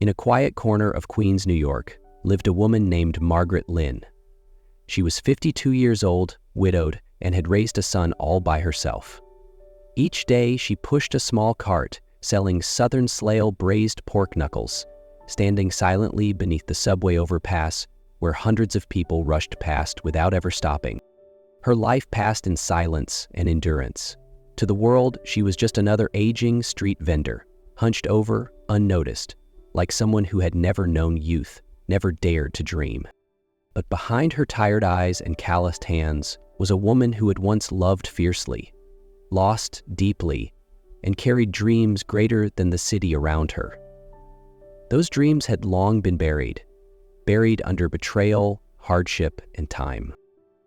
In a quiet corner of Queens, New York, lived a woman named Margaret Lin. She was 52 years old, widowed, and had raised a son all by herself. Each day, she pushed a small cart selling Southern Slail braised pork knuckles, standing silently beneath the subway overpass where hundreds of people rushed past without ever stopping. Her life passed in silence and endurance. To the world, she was just another aging street vendor, hunched over, unnoticed, like someone who had never known youth, never dared to dream. But behind her tired eyes and calloused hands was a woman who had once loved fiercely, lost deeply, and carried dreams greater than the city around her. Those dreams had long been buried under betrayal, hardship, and time.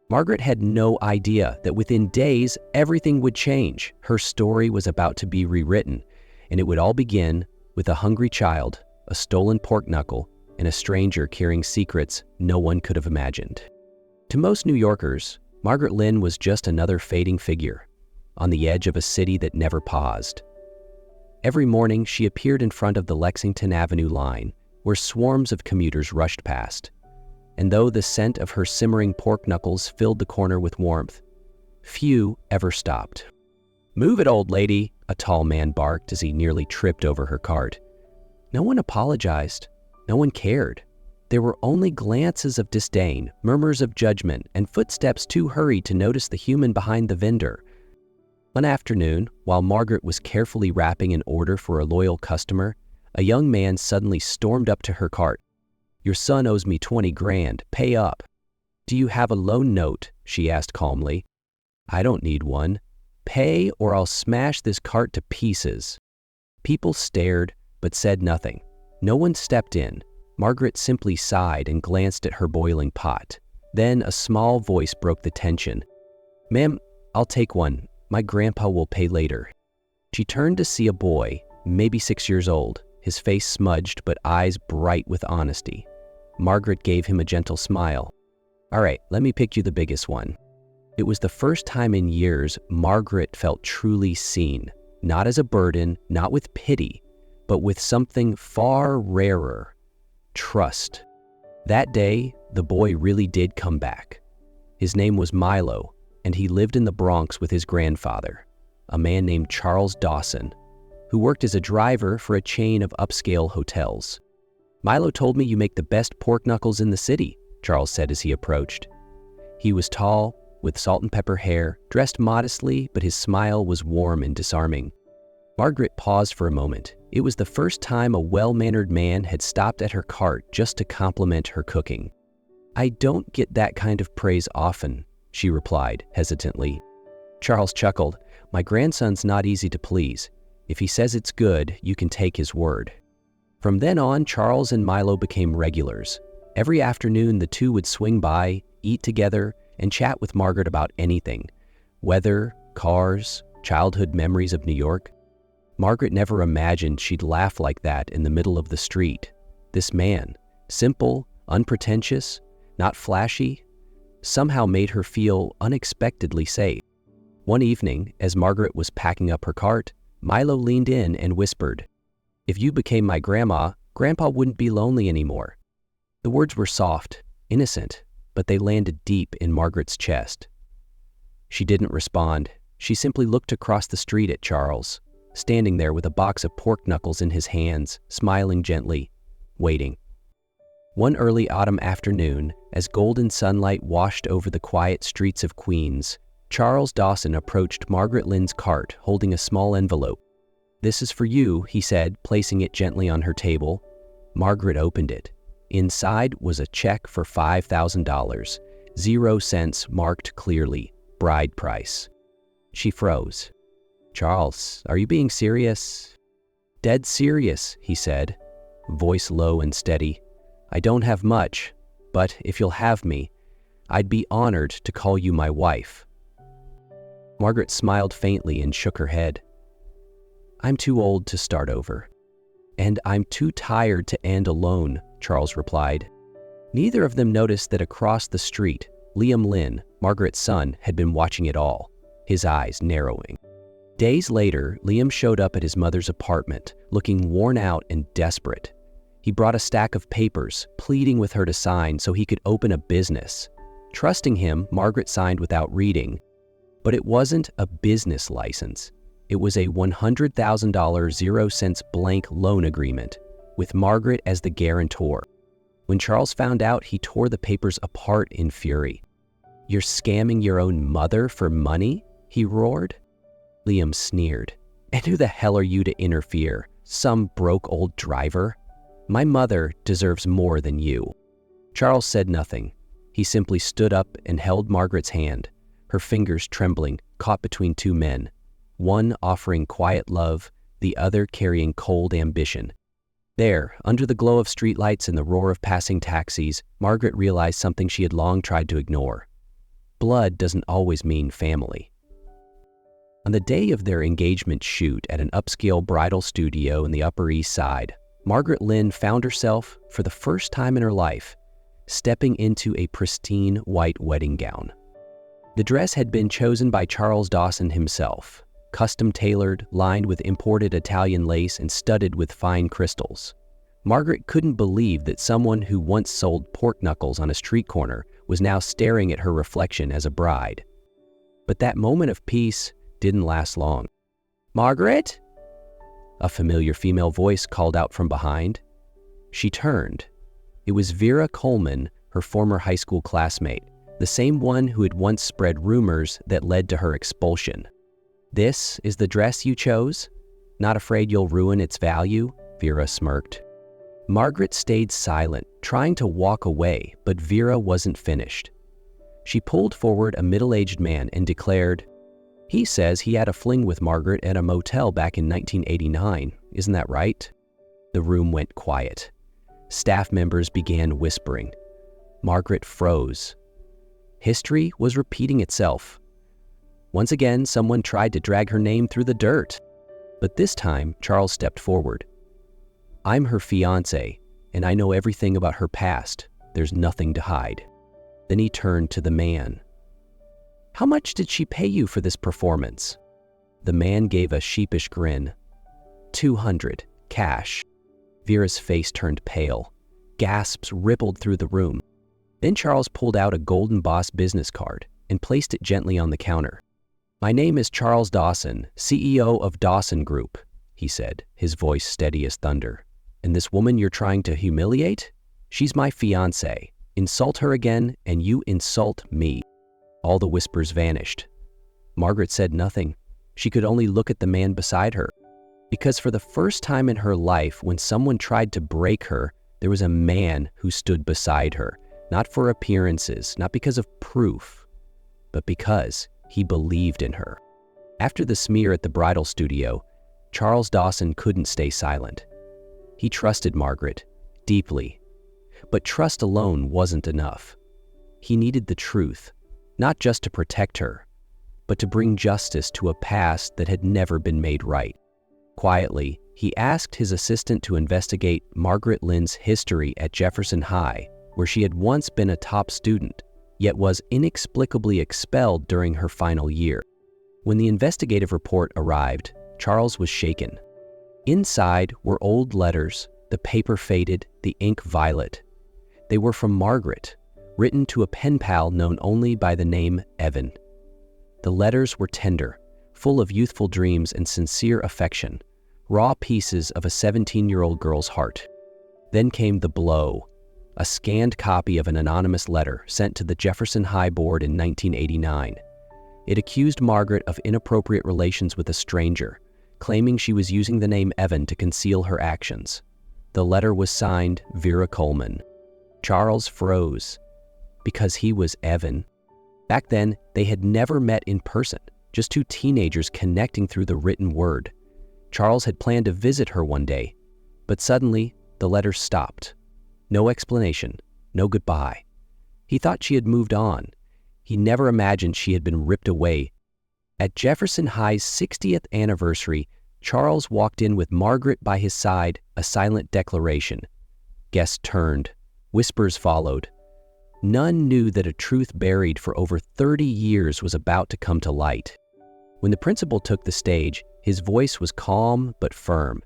Margaret had no idea that within days, everything would change. Her story was about to be rewritten, and it would all begin with a hungry child, a stolen pork knuckle, and a stranger carrying secrets no one could have imagined. To most New Yorkers, Margaret Lin was just another fading figure on the edge of a city that never paused. Every morning, she appeared in front of the Lexington Avenue line, where swarms of commuters rushed past. And though the scent of her simmering pork knuckles filled the corner with warmth, few ever stopped. "Move it, old lady," a tall man barked as he nearly tripped over her cart. No one apologized. No one cared. There were only glances of disdain, murmurs of judgment, and footsteps too hurried to notice the human behind the vendor. One afternoon, while Margaret was carefully wrapping an order for a loyal customer, a young man suddenly stormed up to her cart. "Your son owes me 20 grand. Pay up." "Do you have a loan note?" she asked calmly. "I don't need one. Pay or I'll smash this cart to pieces." People stared, but said nothing. No one stepped in. Margaret simply sighed and glanced at her boiling pot. Then a small voice broke the tension. "Ma'am, I'll take one. My grandpa will pay later." She turned to see a boy, maybe 6 years old, his face smudged but eyes bright with honesty. Margaret gave him a gentle smile. "All right, let me pick you the biggest one." It was the first time in years Margaret felt truly seen, not as a burden, not with pity, but with something far rarer: trust. That day, the boy really did come back. His name was Milo, and he lived in the Bronx with his grandfather, a man named Charles Dawson, who worked as a driver for a chain of upscale hotels. "Milo told me you make the best pork knuckles in the city," Charles said as he approached. He was tall, with salt and pepper hair, dressed modestly, but his smile was warm and disarming. Margaret paused for a moment. It was the first time a well-mannered man had stopped at her cart just to compliment her cooking. "I don't get that kind of praise often," she replied hesitantly. Charles chuckled. "My grandson's not easy to please. If he says it's good, you can take his word." From then on, Charles and Milo became regulars. Every afternoon, the two would swing by, eat together, and chat with Margaret about anything: weather, cars, childhood memories of New York. Margaret never imagined she'd laugh like that in the middle of the street. This man, simple, unpretentious, not flashy, somehow made her feel unexpectedly safe. One evening, as Margaret was packing up her cart, Milo leaned in and whispered, "If you became my grandma, Grandpa wouldn't be lonely anymore." The words were soft, innocent, but they landed deep in Margaret's chest. She didn't respond. She simply looked across the street at Charles, standing there with a box of pork knuckles in his hands, smiling gently, waiting. One early autumn afternoon, as golden sunlight washed over the quiet streets of Queens, Charles Dawson approached Margaret Lin's cart holding a small envelope. "This is for you," he said, placing it gently on her table. Margaret opened it. Inside was a check for $5,000, 0 cents marked clearly, bride price. She froze. "Charles, are you being serious?" "Dead serious," he said, voice low and steady. "I don't have much, but if you'll have me, I'd be honored to call you my wife." Margaret smiled faintly and shook her head. "I'm too old to start over." "And I'm too tired to end alone," Charles replied. Neither of them noticed that across the street, Liam Lin, Margaret's son, had been watching it all, his eyes narrowing. Days later, Liam showed up at his mother's apartment, looking worn out and desperate. He brought a stack of papers, pleading with her to sign so he could open a business. Trusting him, Margaret signed without reading. But it wasn't a business license. It was a $100,000 0 cents blank loan agreement, with Margaret as the guarantor. When Charles found out, he tore the papers apart in fury. "You're scamming your own mother for money?" he roared. Liam sneered. "And who the hell are you to interfere? Some broke old driver? My mother deserves more than you." Charles said nothing. He simply stood up and held Margaret's hand, her fingers trembling, caught between two men, one offering quiet love, the other carrying cold ambition. There, under the glow of streetlights and the roar of passing taxis, Margaret realized something she had long tried to ignore. Blood doesn't always mean family. On the day of their engagement shoot at an upscale bridal studio in the Upper East Side, Margaret Lin found herself, for the first time in her life, stepping into a pristine white wedding gown. The dress had been chosen by Charles Dawson himself, custom-tailored, lined with imported Italian lace and studded with fine crystals. Margaret couldn't believe that someone who once sold pork knuckles on a street corner was now staring at her reflection as a bride. But that moment of peace didn't last long. "Margaret?" A familiar female voice called out from behind. She turned. It was Vera Coleman, her former high school classmate, the same one who had once spread rumors that led to her expulsion. "This is the dress you chose? Not afraid you'll ruin its value?" Vera smirked. Margaret stayed silent, trying to walk away, but Vera wasn't finished. She pulled forward a middle-aged man and declared, "He says he had a fling with Margaret at a motel back in 1989. Isn't that right?" The room went quiet. Staff members began whispering. Margaret froze. History was repeating itself. Once again, someone tried to drag her name through the dirt. But this time, Charles stepped forward. "I'm her fiancé, and I know everything about her past. There's nothing to hide." Then he turned to the man. "How much did she pay you for this performance?" The man gave a sheepish grin. $200, cash." Vera's face turned pale. Gasps rippled through the room. Then Charles pulled out a Golden Boss business card and placed it gently on the counter. "My name is Charles Dawson, CEO of Dawson Group," he said, his voice steady as thunder. "And this woman you're trying to humiliate? She's my fiancée. Insult her again, and you insult me." All the whispers vanished. Margaret said nothing. She could only look at the man beside her. Because for the first time in her life, when someone tried to break her, there was a man who stood beside her, not for appearances, not because of proof, but because he believed in her. After the smear at the bridal studio, Charles Dawson couldn't stay silent. He trusted Margaret, deeply. But trust alone wasn't enough. He needed the truth, not just to protect her, but to bring justice to a past that had never been made right. Quietly, he asked his assistant to investigate Margaret Lin's history at Jefferson High, where she had once been a top student, yet was inexplicably expelled during her final year. When the investigative report arrived, Charles was shaken. Inside were old letters, the paper faded, the ink violet. They were from Margaret, written to a pen pal known only by the name Evan. The letters were tender, full of youthful dreams and sincere affection, raw pieces of a 17-year-old girl's heart. Then came the blow, a scanned copy of an anonymous letter sent to the Jefferson High Board in 1989. It accused Margaret of inappropriate relations with a stranger, claiming she was using the name Evan to conceal her actions. The letter was signed Vera Coleman. Charles froze, because he was Evan. Back then, they had never met in person, just two teenagers connecting through the written word. Charles had planned to visit her one day, but suddenly the letter stopped. No explanation, no goodbye. He thought she had moved on. He never imagined she had been ripped away. At Jefferson High's 60th anniversary, Charles walked in with Margaret by his side, a silent declaration. Guests turned. Whispers followed. None knew that a truth buried for over 30 years was about to come to light. When the principal took the stage, his voice was calm but firm.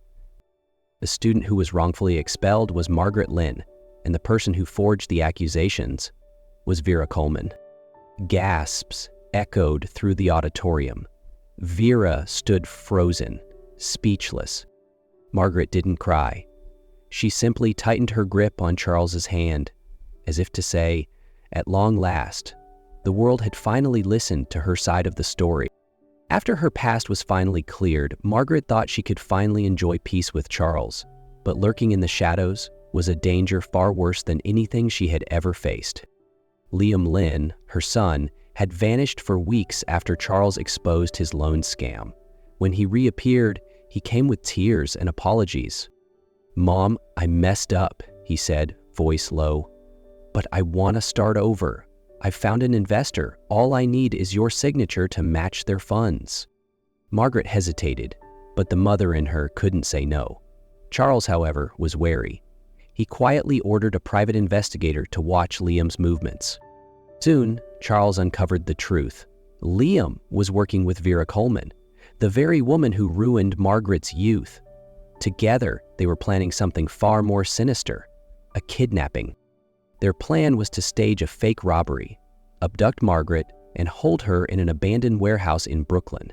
The student who was wrongfully expelled was Margaret Lin, and the person who forged the accusations was Vera Coleman. Gasps echoed through the auditorium. Vera stood frozen, speechless. Margaret didn't cry. She simply tightened her grip on Charles's hand, as if to say, at long last, the world had finally listened to her side of the story. After her past was finally cleared, Margaret thought she could finally enjoy peace with Charles, but lurking in the shadows was a danger far worse than anything she had ever faced. Liam Lin, her son, had vanished for weeks after Charles exposed his loan scam. When he reappeared, he came with tears and apologies. "Mom, I messed up," he said, voice low. "But I want to start over. I found an investor. All I need is your signature to match their funds." Margaret hesitated, but the mother in her couldn't say no. Charles, however, was wary. He quietly ordered a private investigator to watch Liam's movements. Soon, Charles uncovered the truth. Liam was working with Vera Coleman, the very woman who ruined Margaret's youth. Together, they were planning something far more sinister, a kidnapping. Their plan was to stage a fake robbery, abduct Margaret, and hold her in an abandoned warehouse in Brooklyn.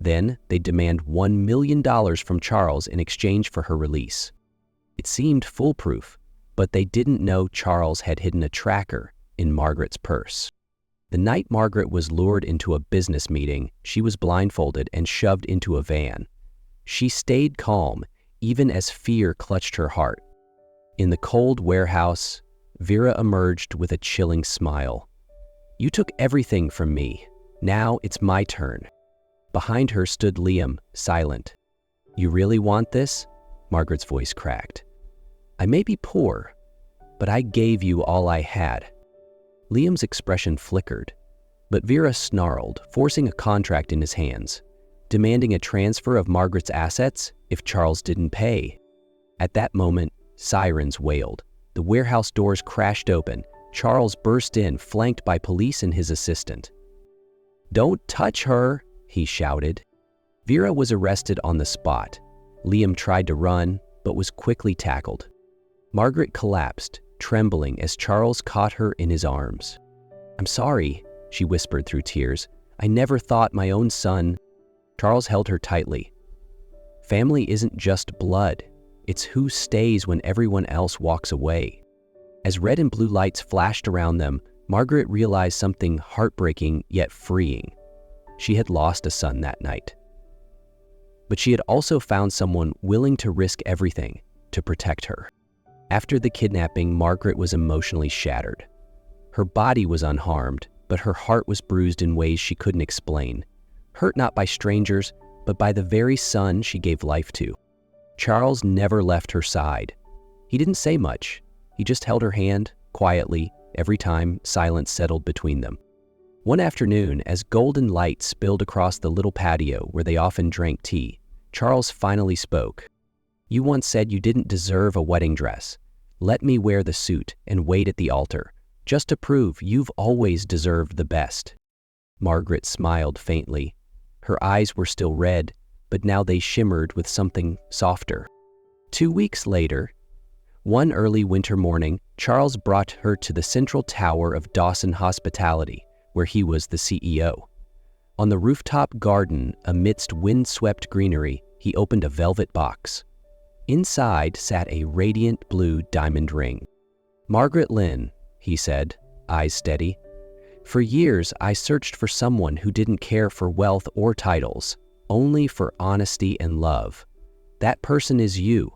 Then, they'd demand $1 million from Charles in exchange for her release. It seemed foolproof, but they didn't know Charles had hidden a tracker in Margaret's purse. The night Margaret was lured into a business meeting, she was blindfolded and shoved into a van. She stayed calm, even as fear clutched her heart. In the cold warehouse, Vera emerged with a chilling smile. "You took everything from me. Now it's my turn." Behind her stood Liam, silent. "You really want this?" Margaret's voice cracked. "I may be poor, but I gave you all I had." Liam's expression flickered, but Vera snarled, forcing a contract in his hands, demanding a transfer of Margaret's assets if Charles didn't pay. At that moment, sirens wailed. The warehouse doors crashed open. Charles burst in, flanked by police and his assistant. "Don't touch her," he shouted. Vera was arrested on the spot. Liam tried to run, but was quickly tackled. Margaret collapsed, trembling as Charles caught her in his arms. "I'm sorry," she whispered through tears. "I never thought my own son." Charles held her tightly. "Family isn't just blood. It's who stays when everyone else walks away." As red and blue lights flashed around them, Margaret realized something heartbreaking yet freeing. She had lost a son that night. But she had also found someone willing to risk everything to protect her. After the kidnapping, Margaret was emotionally shattered. Her body was unharmed, but her heart was bruised in ways she couldn't explain. Hurt not by strangers, but by the very son she gave life to. Charles never left her side. He didn't say much. He just held her hand, quietly, every time silence settled between them. One afternoon, as golden light spilled across the little patio where they often drank tea, Charles finally spoke. "You once said you didn't deserve a wedding dress. Let me wear the suit and wait at the altar, just to prove you've always deserved the best." Margaret smiled faintly. Her eyes were still red, but now they shimmered with something softer. 2 weeks later, one early winter morning, Charles brought her to the central tower of Dawson Hospitality, where he was the CEO. On the rooftop garden, amidst windswept greenery, he opened a velvet box. Inside sat a radiant blue diamond ring. "Margaret Lin," he said, eyes steady. "For years, I searched for someone who didn't care for wealth or titles, only for honesty and love. That person is you.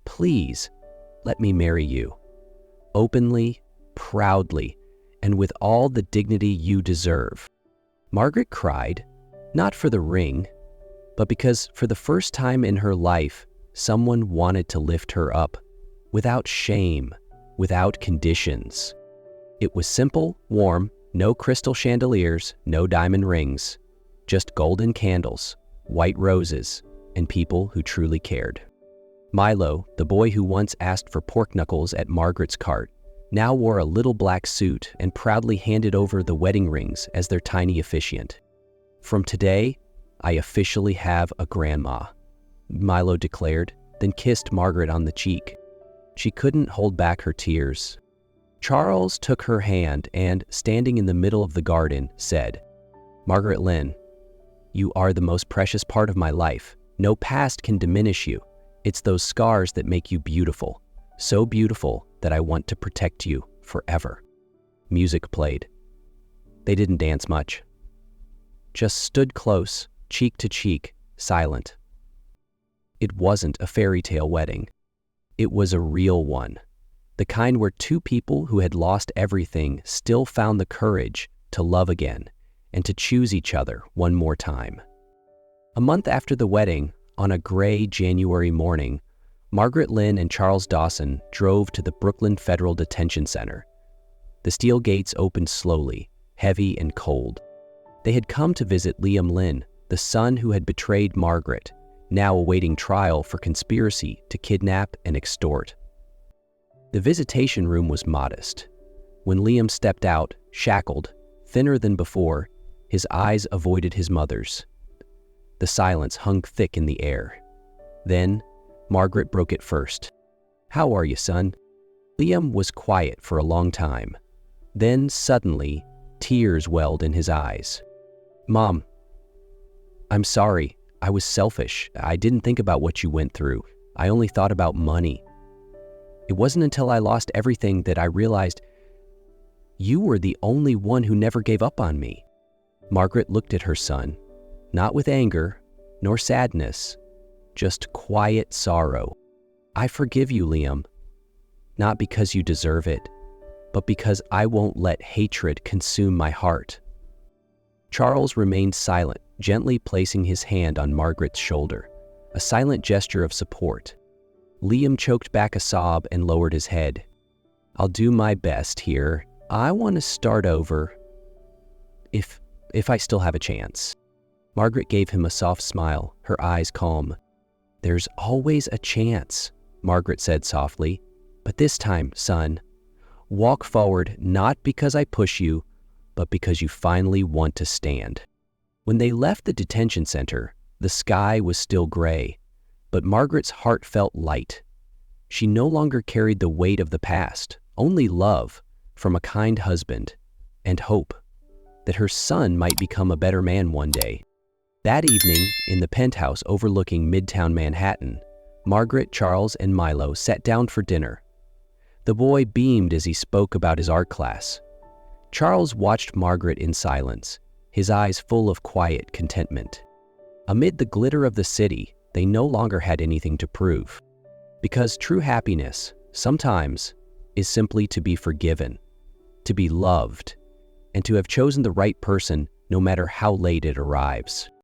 Please, let me marry you. Openly, proudly, and with all the dignity you deserve." Margaret cried, not for the ring, but because for the first time in her life, someone wanted to lift her up, without shame, without conditions. It was simple, warm, no crystal chandeliers, no diamond rings, just golden candles, white roses, and people who truly cared. Milo, the boy who once asked for pork knuckles at Margaret's cart, now wore a little black suit and proudly handed over the wedding rings as their tiny officiant. "From today, I officially have a grandma," Milo declared, then kissed Margaret on the cheek. She couldn't hold back her tears. Charles took her hand and, standing in the middle of the garden, said, "Margaret Lin, you are the most precious part of my life. No past can diminish you. It's those scars that make you beautiful, so beautiful that I want to protect you forever." Music played. They didn't dance much. Just stood close, cheek to cheek, silent. It wasn't a fairy tale wedding. It was a real one. The kind where two people who had lost everything still found the courage to love again and to choose each other one more time. A month after the wedding, on a gray January morning, Margaret Lin and Charles Dawson drove to the Brooklyn Federal Detention Center. The steel gates opened slowly, heavy and cold. They had come to visit Liam Lin, the son who had betrayed Margaret, now awaiting trial for conspiracy to kidnap and extort. The visitation room was modest. When Liam stepped out, shackled, thinner than before, his eyes avoided his mother's. The silence hung thick in the air. Then, Margaret broke it first. "How are you, son?" Liam was quiet for a long time. Then, suddenly, tears welled in his eyes. "Mom, I'm sorry. I was selfish. I didn't think about what you went through. I only thought about money. It wasn't until I lost everything that I realized you were the only one who never gave up on me." Margaret looked at her son, not with anger, nor sadness, just quiet sorrow. "I forgive you, Liam, not because you deserve it, but because I won't let hatred consume my heart." Charles remained silent, gently placing his hand on Margaret's shoulder, a silent gesture of support. Liam choked back a sob and lowered his head. "I'll do my best here. I want to start over. If I still have a chance." Margaret gave him a soft smile, her eyes calm. "There's always a chance," Margaret said softly. "But this time, son, walk forward not because I push you, but because you finally want to stand." When they left the detention center, the sky was still gray, but Margaret's heart felt light. She no longer carried the weight of the past, only love from a kind husband and hope that her son might become a better man one day. That evening, in the penthouse overlooking Midtown Manhattan, Margaret, Charles, and Milo sat down for dinner. The boy beamed as he spoke about his art class. Charles watched Margaret in silence, his eyes full of quiet contentment. Amid the glitter of the city, they no longer had anything to prove. Because true happiness, sometimes, is simply to be forgiven, to be loved, and to have chosen the right person no matter how late it arrives.